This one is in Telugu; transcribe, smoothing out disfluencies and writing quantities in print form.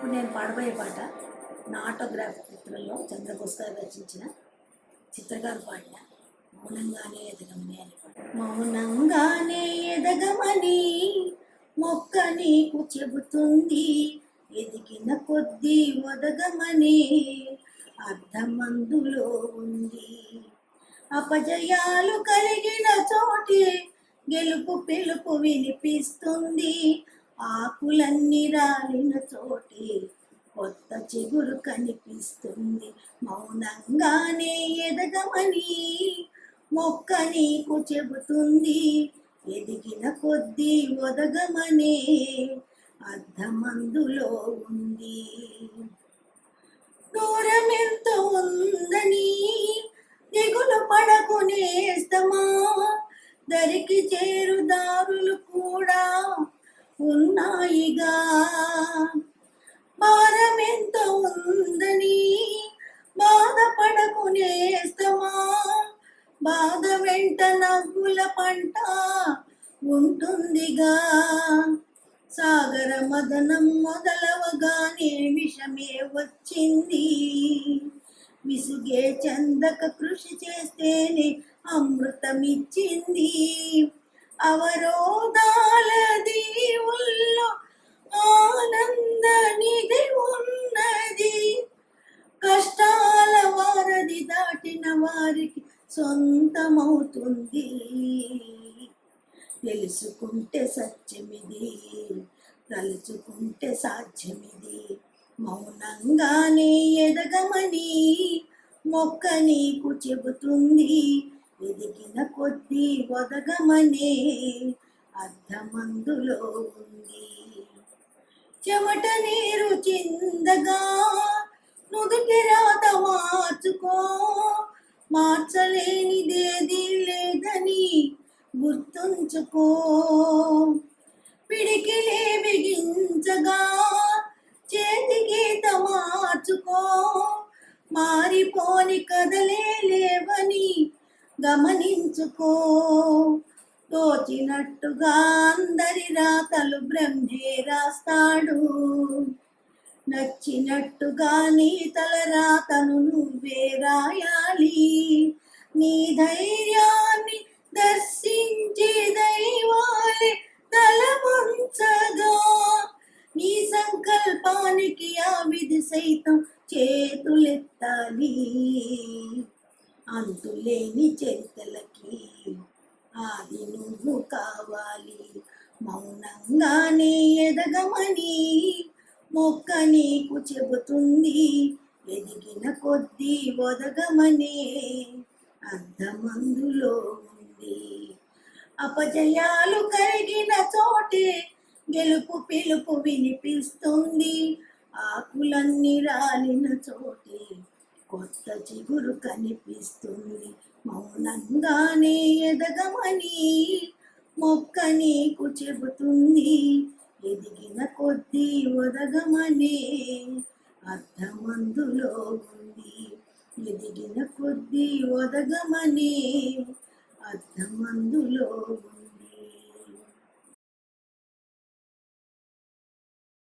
ఇప్పుడు నేను పాడబోయే పాట నా ఆటోగ్రాఫ్ చిత్రంలో చంద్రబోస్ గారు రచించిన చిత్రగారు పాడిన మౌనంగానే ఎదగమని అనే పాట. మౌనంగానే ఎదగమని మొక్క నీకు చెబుతుంది, ఎదిగిన కొద్దీ ఒదగమని అర్థమందులో ఉంది. అపజయాలు కలిగిన చోటే గెలుపు పిలుపు వినిపిస్తుంది, ఆకులన్నీ రాలిన చోటే కొత్త చిగురు కనిపిస్తుంది. మౌనంగానే ఎదగమని మొక్క నీకు చెబుతుంది, ఎదిగిన కొద్దీ ఒదగమనే అర్థమందులో ఉంది. దూరం ఎంతో ఉందని దిగులు పడకు నేస్తమా, దరికి చేరు దారులు కూడా ఉన్నాయిగా. భారం ఎంతో ఉందని బాధపడకు నేస్తమా, బాధ వెంట నవ్వుల పంట ఉంటుందిగా. సాగర మదనం మొదలవగానే విషమే వచ్చింది, విసుగే చందక కృషి చేస్తేనే అమృతమిచ్చింది. అవరోధాల దీవుల్లో ఆనంద నిధి ఉన్నది, కష్టాల వారధి దాటిన వారికి సొంతమవుతుంది. తెలుసుకుంటే సత్యమిది, తలుచుకుంటే సాధ్యమిది. మౌనంగానే ఎదగమని మొక్క నీకు చెబుతుంది, ఎదిగిన కొద్దీ ఒదగమనే అర్థమందులో ఉంది. చెమట నీరు చిందగా నుదుటి రాత మార్చుకో, మార్చలేనిదేది లేదని గుర్తుంచుకో. పిడికిలే బిగించగా చేతి గీత మార్చుకో, మారిపోని కదలే లేవని గమనించుకో. తోచినట్టుగా అందరి రాతలు బ్రహ్మే రాస్తాడు, నచ్చినట్టుగా నీ తల రాతను నువ్వే రాయాలి. నీ ధైర్యాన్ని దర్శించి దైవాలే తలవంచగా, నీ సంకల్పానికి ఆ విధి సైతం చేతులెత్తాలి. అంతులేని చరితలకి ఆది నువ్వు కావాలి. మౌనంగానే ఎదగమని మొక్క నీకు చెబుతుంది, ఎదిగిన కొద్దీ ఒదగమనే అర్థమందులో ఉంది. అపజయాలు కలిగిన చోటే గెలుపు పిలుపు వినిపిస్తుంది, ఆకులన్నీ రాలిన చోటే కొత్త చిగురు కనిపిస్తుంది. మౌనంగానే ఎదగమని మొక్క నీకు చెబుతుంది, ఎదిగిన కొద్దీ ఒదగమనే అర్థమందులో ఉంది. ఎదిగిన కొద్దీ ఒదగమనే అర్థమందులో ఉంది.